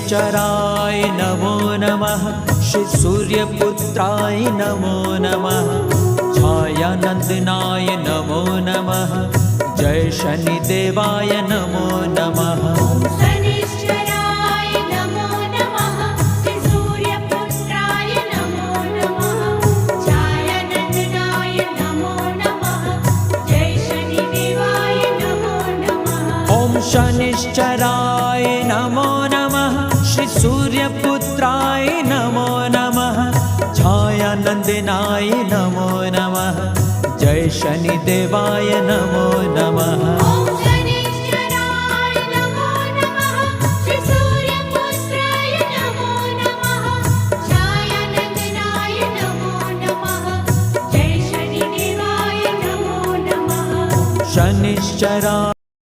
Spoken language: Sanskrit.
शनिश्चराय नमो नमः। श्री सूर्यपुत्राय नमो नमः। छायानंदनाय नमो नमः। जय शनिदेवाय नमो नमः। शनिश्चराय नमो नमः। श्री सूर्यपुत्राय नमो नमः। छायानंदनाय नमो नमः। जय शनिदेवाय नमो नमः। ओम शनिश्चराय नमो नमः। श्री सूर्यपुत्राय नमो नमः। छायानंदनाय नमो नमः। जय शनिदेवाय नमो नमः। ओम शनिश्चराय नमो नमः। श्री सूर्यपुत्राय नमो नमः। छायानंदनाय नमो नमः। जय शनिदेवाय नमो नमः। शनिश्चराय